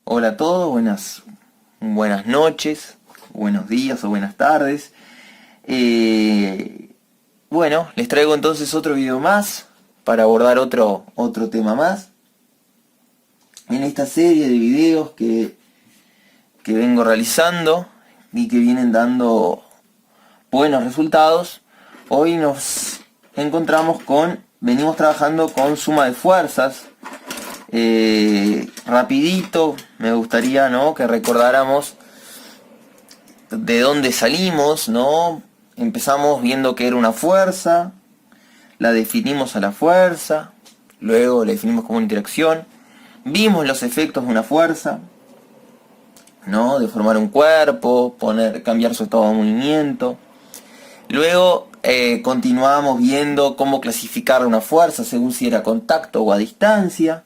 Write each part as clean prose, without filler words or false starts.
Hola a todos, buenas noches, buenos días o buenas tardes. Bueno, les traigo entonces otro video más para abordar otro tema más. En esta serie de videos que vengo realizando y que vienen dando buenos resultados, hoy nos encontramos venimos trabajando con suma de fuerzas. Rapidito me gustaría, ¿no?, que recordáramos de dónde salimos, ¿no? Empezamos viendo que era una fuerza, la definimos a la fuerza, luego la definimos como una interacción, vimos los efectos de una fuerza, ¿no?, de formar un cuerpo, cambiar su estado de movimiento. Luego continuamos viendo cómo clasificar una fuerza según si era a contacto o a distancia.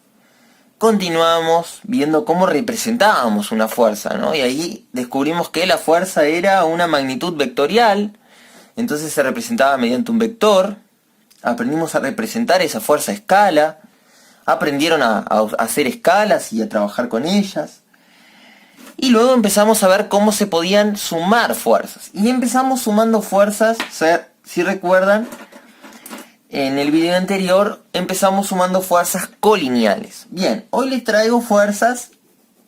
Continuamos viendo cómo representábamos una fuerza, ¿no? Y ahí descubrimos que la fuerza era una magnitud vectorial, entonces se representaba mediante un vector. Aprendimos a representar esa fuerza a escala, aprendieron a hacer escalas y a trabajar con ellas. Y luego empezamos a ver cómo se podían sumar fuerzas. Y empezamos sumando fuerzas, si recuerdan, en el video anterior empezamos sumando fuerzas colineales. Bien, hoy les traigo fuerzas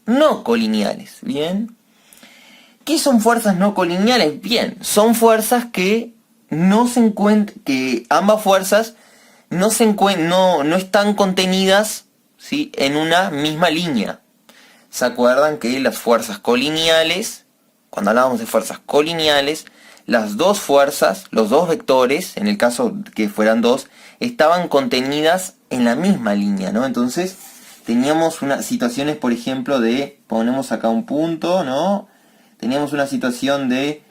no colineales. Bien, ¿qué son fuerzas no colineales? Bien, son fuerzas que que ambas fuerzas no están contenidas, ¿sí?, en una misma línea. ¿Se acuerdan que las fuerzas colineales, cuando hablábamos de fuerzas colineales, las dos fuerzas, los dos vectores, en el caso que fueran dos, estaban contenidas en la misma línea, ¿no? Entonces teníamos unas situaciones, por ejemplo, ponemos acá un punto, ¿no? Teníamos una situación de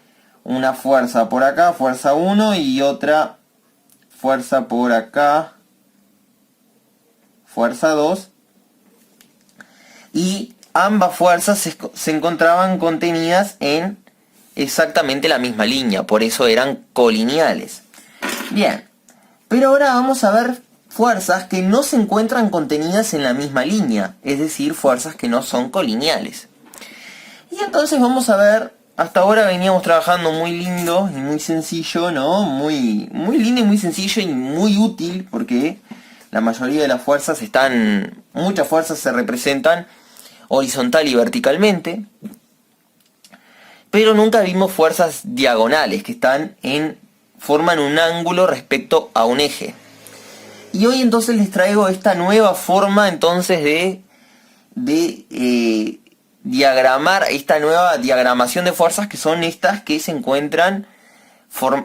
una fuerza por acá, fuerza 1, y otra fuerza por acá, fuerza 2. Y ambas fuerzas se encontraban contenidas en exactamente la misma línea, por eso eran colineales. Bien, pero ahora vamos a ver fuerzas que no se encuentran contenidas en la misma línea, es decir, fuerzas que no son colineales. Y entonces vamos a ver, hasta ahora veníamos trabajando muy lindo y muy sencillo, ¿no? Muy lindo y muy sencillo y muy útil, porque la mayoría de las fuerzas muchas fuerzas se representan horizontal y verticalmente, pero nunca vimos fuerzas diagonales que forman un ángulo respecto a un eje. Y hoy entonces les traigo esta nueva forma entonces de diagramar, esta nueva diagramación de fuerzas, que son estas que se encuentran,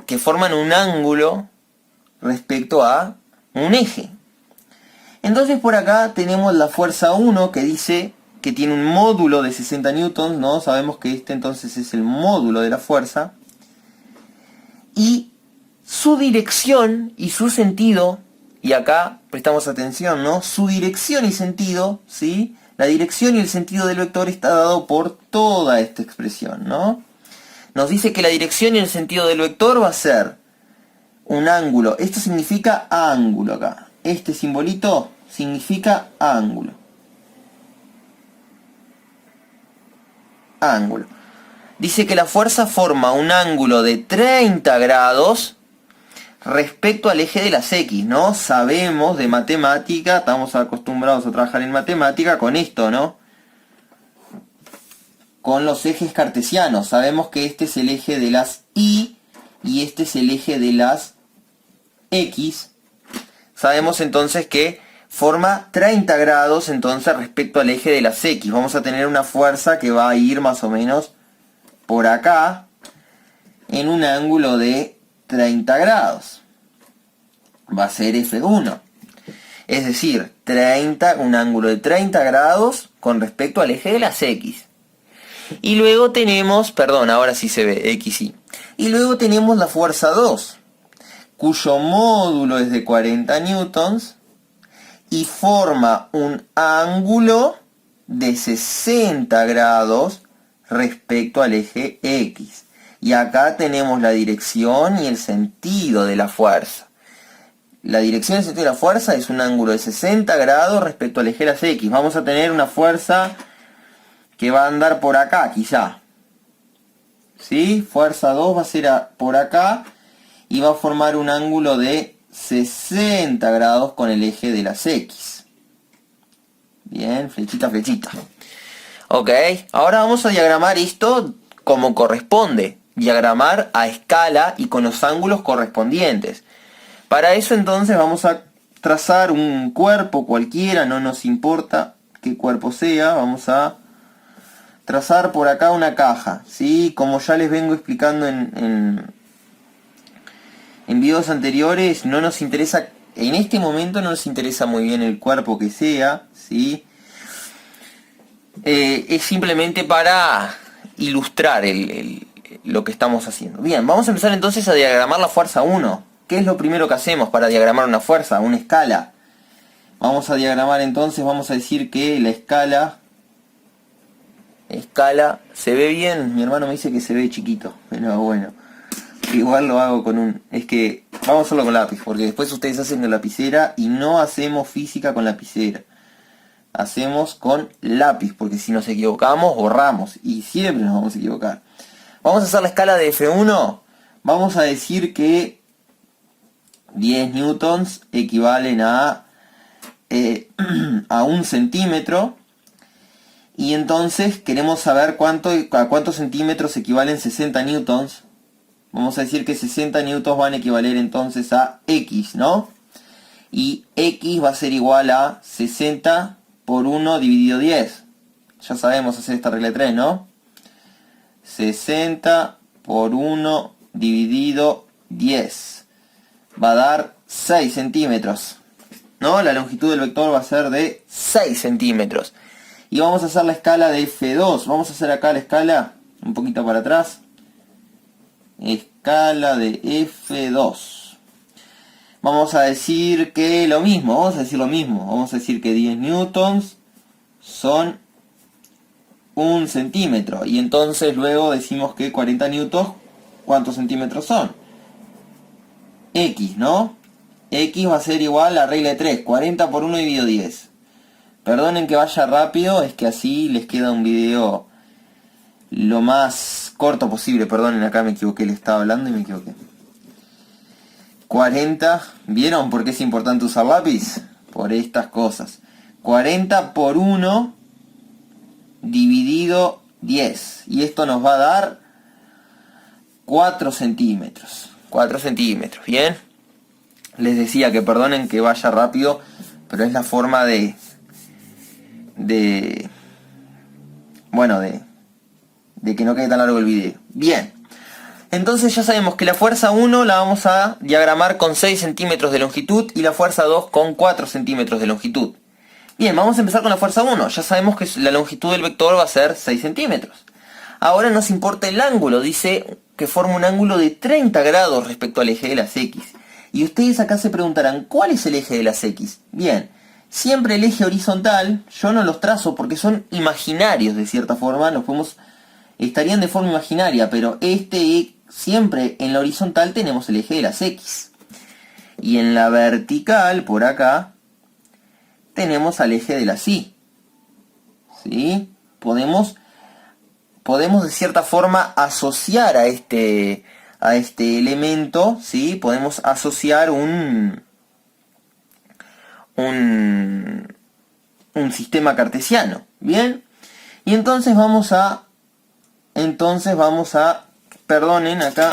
que forman un ángulo respecto a un eje. Entonces por acá tenemos la fuerza 1, que dice que tiene un módulo de 60 newtons, ¿no? Sabemos que este entonces es el módulo de la fuerza. Y su dirección y su sentido, y acá prestamos atención, ¿no? Su dirección y sentido, ¿sí? La dirección y el sentido del vector está dado por toda esta expresión, ¿no? Nos dice que la dirección y el sentido del vector va a ser un ángulo. Esto significa ángulo acá. Este simbolito significa ángulo. Ángulo. Dice que la fuerza forma un ángulo de 30 grados respecto al eje de las X, ¿no? Sabemos de matemática, estamos acostumbrados a trabajar en matemática con esto, ¿no? Con los ejes cartesianos. Sabemos que este es el eje de las Y y este es el eje de las X. Sabemos entonces que forma 30 grados entonces respecto al eje de las X. Vamos a tener una fuerza que va a ir más o menos por acá en un ángulo de 30 grados. Va a ser F1. Es decir, un ángulo de 30 grados con respecto al eje de las X. Y luego tenemos, ahora sí se ve, X, Y. Y luego tenemos la fuerza 2, cuyo módulo es de 40 newtons y forma un ángulo de 60 grados respecto al eje X. Y acá tenemos la dirección y el sentido de la fuerza. La dirección y el sentido de la fuerza es un ángulo de 60 grados respecto al eje de las X. Vamos a tener una fuerza que va a andar por acá quizá. ¿Sí? Fuerza 2 va a ser por acá y va a formar un ángulo de 60 grados con el eje de las X. Bien, flechita, flechita. Ok, ahora vamos a diagramar esto como corresponde. Diagramar a escala y con los ángulos correspondientes. Para eso entonces vamos a trazar un cuerpo cualquiera, no nos importa qué cuerpo sea. Vamos a trazar por acá una caja, ¿sí? Como ya les vengo explicando en videos anteriores, no nos interesa, en este momento no nos interesa muy bien el cuerpo que sea, ¿sí? Es simplemente para ilustrar lo que estamos haciendo. Bien, vamos a empezar entonces a diagramar la fuerza 1. ¿Qué es lo primero que hacemos para diagramar una fuerza, una escala? Vamos a diagramar entonces, vamos a decir que la escala, ¿se ve bien? Mi hermano me dice que se ve chiquito, pero bueno, igual lo hago con un... Es que vamos a hacerlo con lápiz, porque después ustedes hacen con lapicera y no hacemos física con lapicera. Hacemos con lápiz, porque si nos equivocamos, borramos, y siempre nos vamos a equivocar. Vamos a hacer la escala de F1, vamos a decir que 10 newtons equivalen a 1 centímetro. Y entonces queremos saber a cuántos centímetros equivalen 60 newtons. Vamos a decir que 60 newtons van a equivaler entonces a X, ¿no? Y X va a ser igual a 60 por 1 dividido 10. Ya sabemos hacer esta regla de 3, ¿no? 60 por 1 dividido 10. Va a dar 6 centímetros. ¿No? La longitud del vector va a ser de 6 centímetros. Y vamos a hacer la escala de F2. Vamos a hacer acá la escala, un poquito para atrás. Escala de F2. Vamos a decir que lo mismo, vamos a decir que 10 newtons son 1 centímetro. Y entonces luego decimos que 40 newtons, ¿cuántos centímetros son? X, ¿no? X va a ser igual a la regla de 3, 40 por 1 dividido 10. Perdonen que vaya rápido, es que así les queda un video lo más corto posible. Perdonen, acá me equivoqué, le estaba hablando y me equivoqué. 40, ¿vieron por qué es importante usar lápiz? Por estas cosas. 40 por 1 dividido 10. Y esto nos va a dar 4 centímetros. 4 centímetros, ¿bien? Les decía que perdonen que vaya rápido, pero es la forma de que no quede tan largo el video. Bien, entonces ya sabemos que la fuerza 1 la vamos a diagramar con 6 centímetros de longitud y la fuerza 2 con 4 centímetros de longitud. Bien, vamos a empezar con la fuerza 1. Ya sabemos que la longitud del vector va a ser 6 centímetros. Ahora nos importa el ángulo. Dice que forma un ángulo de 30 grados respecto al eje de las X. Y ustedes acá se preguntarán, ¿cuál es el eje de las X? Bien, siempre el eje horizontal, yo no los trazo porque son imaginarios de cierta forma, estarían de forma imaginaria, pero siempre en la horizontal tenemos el eje de las X. Y en la vertical, por acá, tenemos al eje de las Y. ¿Sí? Podemos de cierta forma asociar a este elemento, ¿sí? Podemos asociar un sistema cartesiano, ¿bien? Y entonces vamos a, perdonen acá,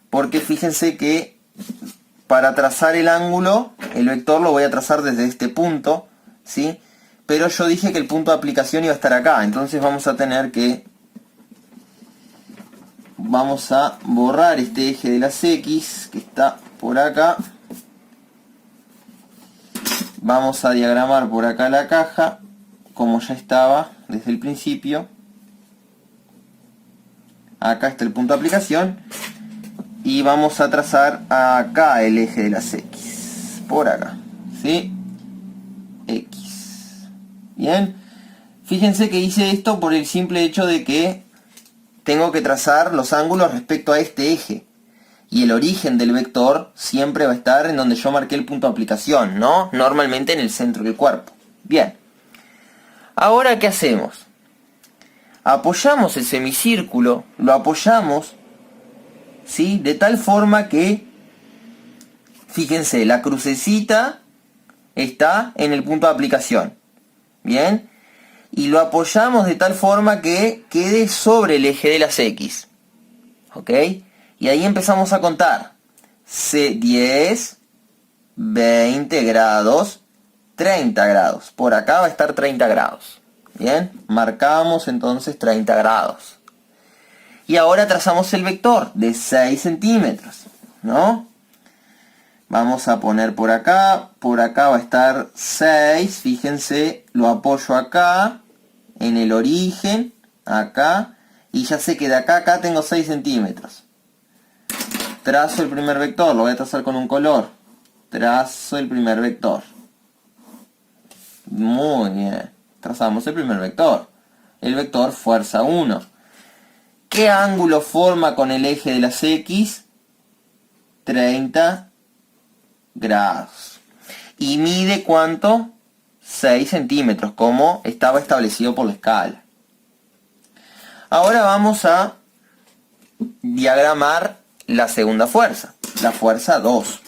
porque fíjense que para trazar el ángulo, el vector lo voy a trazar desde este punto, ¿sí? Pero yo dije que el punto de aplicación iba a estar acá, entonces vamos a borrar este eje de las X, que está por acá. Vamos a diagramar por acá la caja, como ya estaba desde el principio. Acá está el punto de aplicación. Y vamos a trazar acá el eje de las X. Por acá. ¿Sí? X. Bien. Fíjense que hice esto por el simple hecho de que tengo que trazar los ángulos respecto a este eje. Y el origen del vector siempre va a estar en donde yo marqué el punto de aplicación, ¿no? Normalmente en el centro del cuerpo. Bien. Ahora, ¿qué hacemos? apoyamos el semicírculo, lo apoyamos, ¿sí? De tal forma que, fíjense, la crucecita está en el punto de aplicación. Bien, y lo apoyamos de tal forma que quede sobre el eje de las X. ¿Ok? Y ahí empezamos a contar. 10, 20 grados, 30 grados. Por acá va a estar 30 grados. Bien, marcamos entonces 30 grados. Y ahora trazamos el vector de 6 centímetros, ¿no? Vamos a poner por acá va a estar 6, fíjense, lo apoyo acá, en el origen, acá, y ya sé que de acá a acá tengo 6 centímetros. Trazo el primer vector, lo voy a trazar con un color. Trazo el primer vector. Muy bien, trazamos el primer vector. El vector fuerza 1. ¿Qué ángulo forma con el eje de las X? 30 grados. ¿Y mide cuánto? 6 centímetros, como estaba establecido por la escala. Ahora vamos a diagramar la segunda fuerza, la fuerza 2.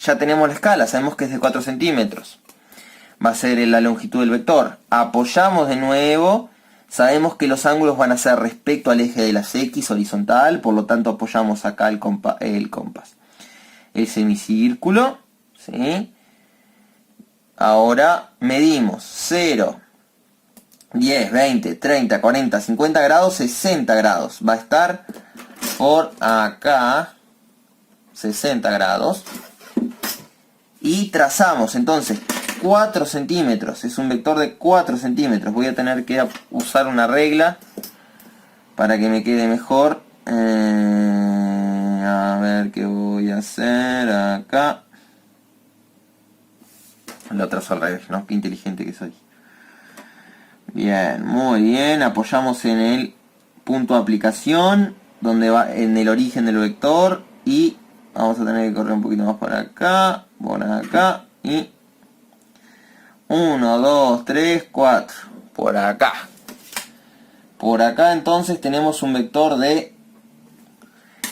Ya tenemos la escala, sabemos que es de 4 centímetros. Va a ser la longitud del vector. Apoyamos de nuevo, sabemos que los ángulos van a ser respecto al eje de las X horizontal, por lo tanto apoyamos acá el compás. El semicírculo, ¿sí? Ahora medimos 0, 10, 20, 30, 40, 50 grados, 60 grados. Va a estar por acá, 60 grados. Y trazamos entonces 4 centímetros. Es un vector de 4 centímetros. Voy a tener que usar una regla para que me quede mejor. A ver qué voy a hacer acá. Lo trazo al revés, ¿no? Qué inteligente que soy. Bien, muy bien. Apoyamos en el punto de aplicación, donde va en el origen del vector. Y vamos a tener que correr un poquito más por acá y 1, 2, 3, 4. Por acá. Por acá entonces tenemos un vector de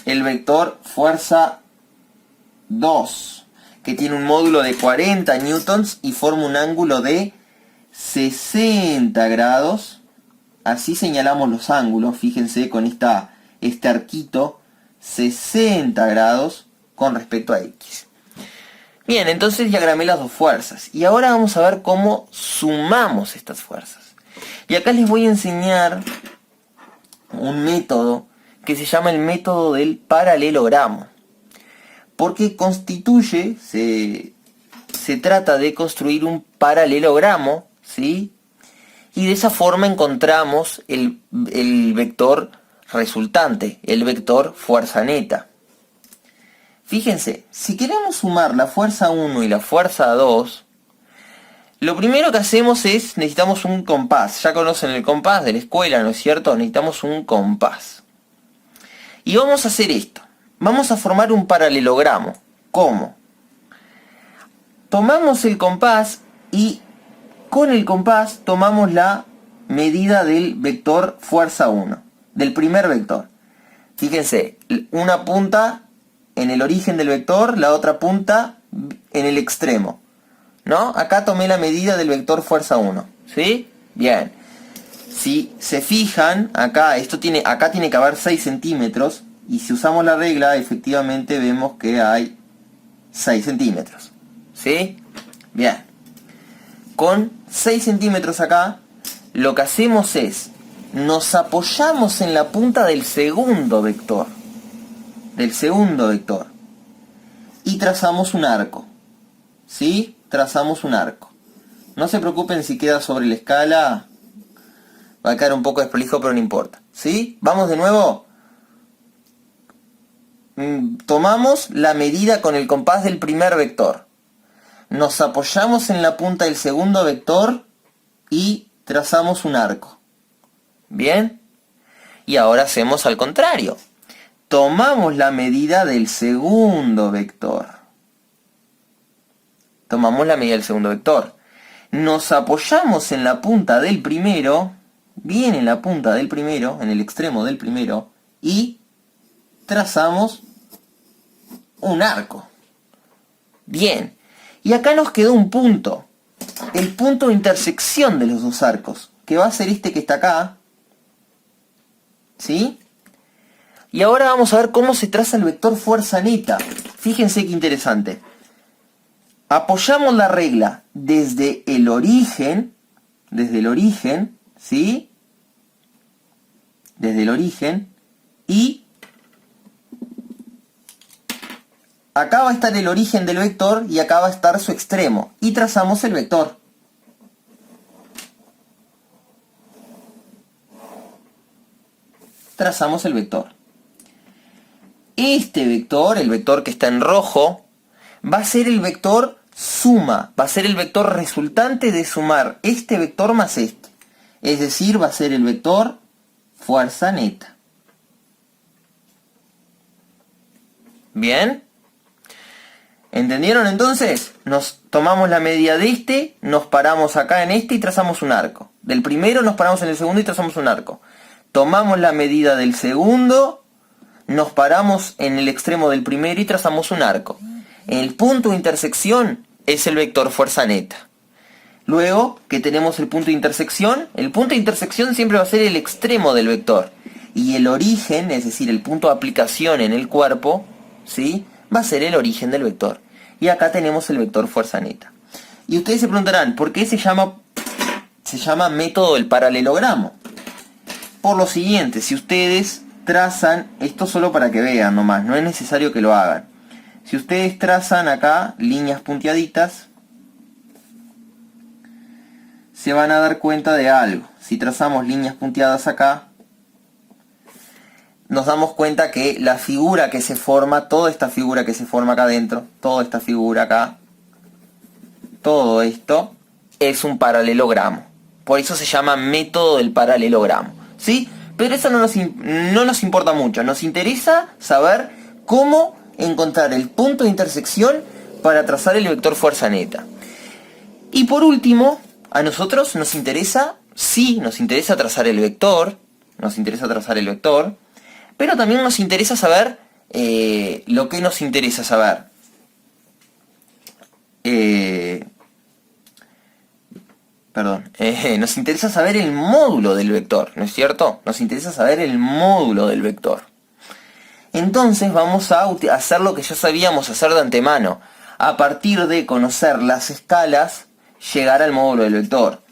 el vector fuerza 2, que tiene un módulo de 40 newtons y forma un ángulo de 60 grados. Así señalamos los ángulos, fíjense con este arquito, 60 grados con respecto a X. Bien, entonces diagramé las dos fuerzas. Y ahora vamos a ver cómo sumamos estas fuerzas. Y acá les voy a enseñar un método que se llama el método del paralelogramo. Porque se trata de construir un paralelogramo, ¿sí? Y de esa forma encontramos el vector resultante, el vector fuerza neta. Fíjense, si queremos sumar la fuerza 1 y la fuerza 2, lo primero que hacemos es, necesitamos un compás. Ya conocen el compás de la escuela, ¿no es cierto? Necesitamos un compás. Y vamos a hacer esto. Vamos a formar un paralelogramo. ¿Cómo? Tomamos el compás y con el compás tomamos la medida del vector fuerza 1, del primer vector. Fíjense, una punta en el origen del vector, la otra punta en el extremo, ¿no? Acá tomé la medida del vector fuerza 1, ¿sí? Bien. Si se fijan, acá tiene que haber 6 centímetros, y si usamos la regla, efectivamente vemos que hay 6 centímetros, ¿sí? Bien. Con 6 centímetros acá, lo que hacemos es, nos apoyamos en la punta del segundo vector, y trazamos un arco, ¿sí? Trazamos un arco. No se preocupen si queda sobre la escala, va a quedar un poco desprolijo, pero no importa, ¿sí? Vamos de nuevo. Tomamos la medida con el compás del primer vector. Nos apoyamos en la punta del segundo vector y trazamos un arco. ¿Bien? Y ahora hacemos al contrario. Tomamos la medida del segundo vector. Nos apoyamos en la punta del primero, bien en la punta del primero, en el extremo del primero, y trazamos un arco. Bien, y acá nos quedó un punto, el punto de intersección de los dos arcos, que va a ser este que está acá, ¿sí? Y ahora vamos a ver cómo se traza el vector fuerza neta. Fíjense qué interesante. Apoyamos la regla desde el origen, ¿sí? Desde el origen, y acá va a estar el origen del vector y acá va a estar su extremo. Y trazamos el vector. Trazamos el vector. Este vector, el vector que está en rojo, va a ser el vector suma, va a ser el vector resultante de sumar este vector más este. Es decir, va a ser el vector fuerza neta. ¿Bien? ¿Entendieron entonces? Nos tomamos la medida de este, nos paramos acá en este y trazamos un arco. Del primero nos paramos en el segundo y trazamos un arco. Tomamos la medida del segundo, nos paramos en el extremo del primero y trazamos un arco. El punto de intersección es el vector fuerza neta. Luego que tenemos el punto de intersección siempre va a ser el extremo del vector. Y el origen, es decir, el punto de aplicación en el cuerpo, ¿sí?, va a ser el origen del vector. Y acá tenemos el vector fuerza neta. Y ustedes se preguntarán, ¿por qué se llama método del paralelogramo? Por lo siguiente, si ustedes trazan, esto solo para que vean nomás, no es necesario que lo hagan. Si ustedes trazan acá líneas punteaditas, se van a dar cuenta de algo. Si trazamos líneas punteadas acá, nos damos cuenta que la figura que se forma, toda esta figura que se forma acá adentro, toda esta figura acá, todo esto es un paralelogramo. Por eso se llama método del paralelogramo, ¿sí? Pero eso no nos importa mucho. Nos interesa saber cómo encontrar el punto de intersección para trazar el vector fuerza neta. Y por último, a nosotros nos interesa trazar el vector, pero también nos interesa saber lo que nos interesa saber. Nos interesa saber el módulo del vector, ¿no es cierto? Nos interesa saber el módulo del vector. Entonces vamos a hacer lo que ya sabíamos hacer de antemano. A partir de conocer las escalas, llegar al módulo del vector.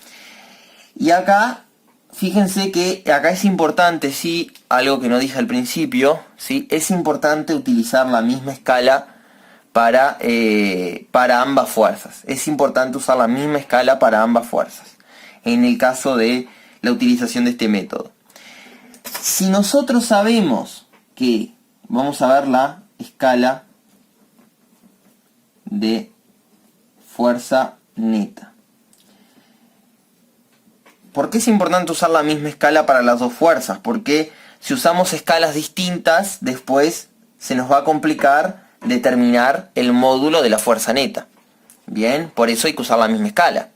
Y acá, fíjense que acá es importante, sí, algo que no dije al principio, ¿sí? Es importante utilizar la misma escala para ambas fuerzas. Es importante usar la misma escala para ambas fuerzas, en el caso de la utilización de este método. Si nosotros sabemos que, vamos a ver la escala de fuerza neta. ¿Por qué es importante usar la misma escala para las dos fuerzas? Porque si usamos escalas distintas, después se nos va a complicar determinar el módulo de la fuerza neta. Bien, por eso hay que usar la misma escala.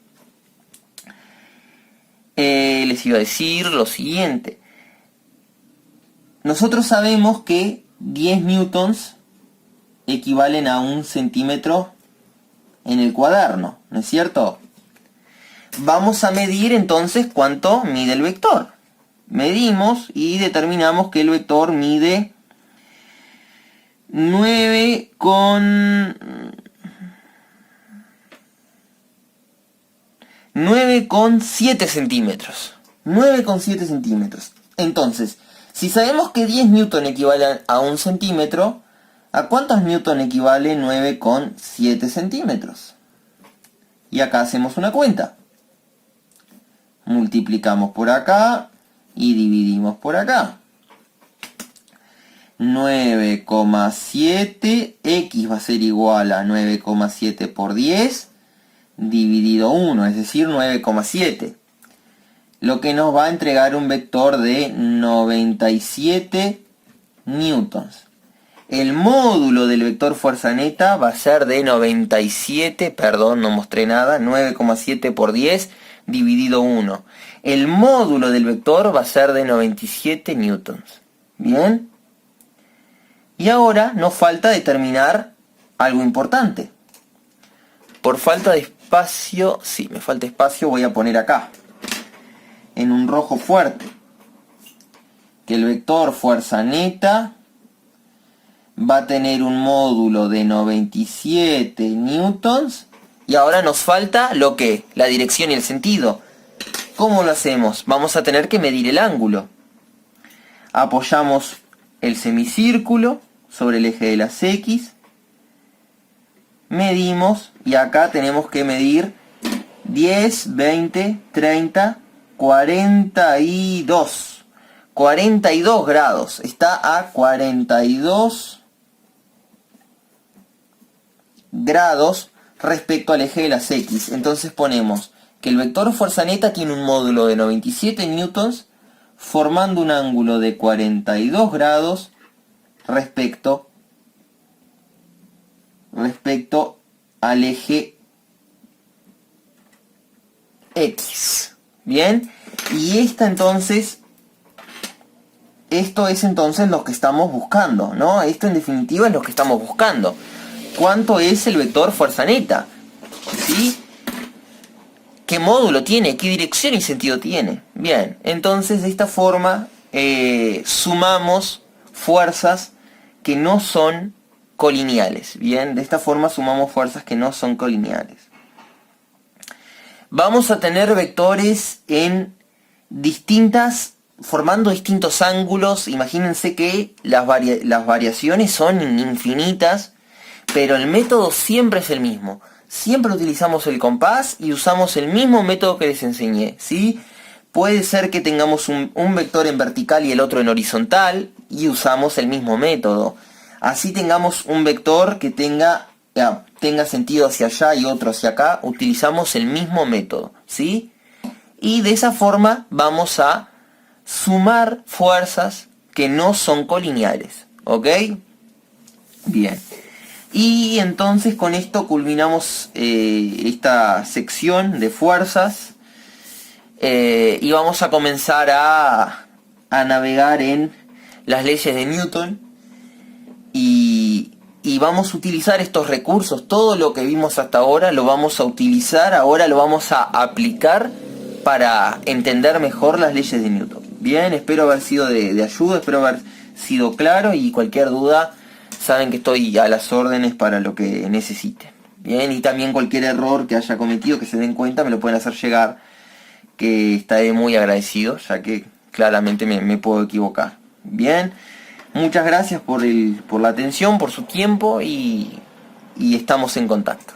Les iba a decir lo siguiente. Nosotros sabemos que 10 newtons equivalen a 1 centímetro en el cuaderno, ¿no es cierto? Vamos a medir entonces cuánto mide el vector. Medimos y determinamos que el vector mide 9,7 centímetros. 9,7 centímetros. Entonces, si sabemos que 10 newton equivalen a 1 centímetro, ¿a cuántos newton equivale 9,7 centímetros? Y acá hacemos una cuenta. Multiplicamos por acá y dividimos por acá. 9,7, x va a ser igual a 9,7 por 10 dividido 1, es decir, 9,7. Lo que nos va a entregar un vector de 97 newtons. El módulo del vector fuerza neta va a ser de 97, perdón, no mostré nada, 9,7 por 10 dividido 1. El módulo del vector va a ser de 97 newtons. ¿Bien? Y ahora nos falta determinar algo importante. Por falta de espacio, sí, me falta espacio, voy a poner acá, en un rojo fuerte, que el vector fuerza neta va a tener un módulo de 97 newtons. Y ahora nos falta lo que, la dirección y el sentido. ¿Cómo lo hacemos? Vamos a tener que medir el ángulo. Apoyamos el semicírculo sobre el eje de las X. Medimos y acá tenemos que medir 10, 20, 30, 42. 42 grados. Está a 42 grados respecto al eje de las X. Entonces ponemos que el vector fuerza neta tiene un módulo de 97 newtons formando un ángulo de 42 grados respecto al eje X. Bien, y esto es entonces lo que estamos buscando, ¿no? Esto en definitiva es lo que estamos buscando. ¿Cuánto es el vector fuerza neta? ¿Sí? ¿Qué módulo tiene? ¿Qué dirección y sentido tiene? Bien, entonces de esta forma sumamos fuerzas que no son colineales. Bien, de esta forma sumamos fuerzas que no son colineales. Vamos a tener vectores en formando distintos ángulos. Imagínense que las variaciones son infinitas, pero el método siempre es el mismo. Siempre utilizamos el compás y usamos el mismo método que les enseñé, ¿sí? Puede ser que tengamos un vector en vertical y el otro en horizontal y usamos el mismo método. Así tengamos un vector que tenga sentido hacia allá y otro hacia acá, utilizamos el mismo método, ¿sí? Y de esa forma vamos a sumar fuerzas que no son colineales, ¿ok? Bien. Y entonces con esto culminamos esta sección de fuerzas y vamos a comenzar a navegar en las leyes de Newton y vamos a utilizar estos recursos. Todo lo que vimos hasta ahora lo vamos a utilizar, ahora lo vamos a aplicar para entender mejor las leyes de Newton. Bien, espero haber sido de ayuda, espero haber sido claro y cualquier duda saben que estoy a las órdenes para lo que necesiten. Bien, y también cualquier error que haya cometido, que se den cuenta, me lo pueden hacer llegar, que estaré muy agradecido, ya que claramente me puedo equivocar. Bien, muchas gracias por la atención, por su tiempo y estamos en contacto.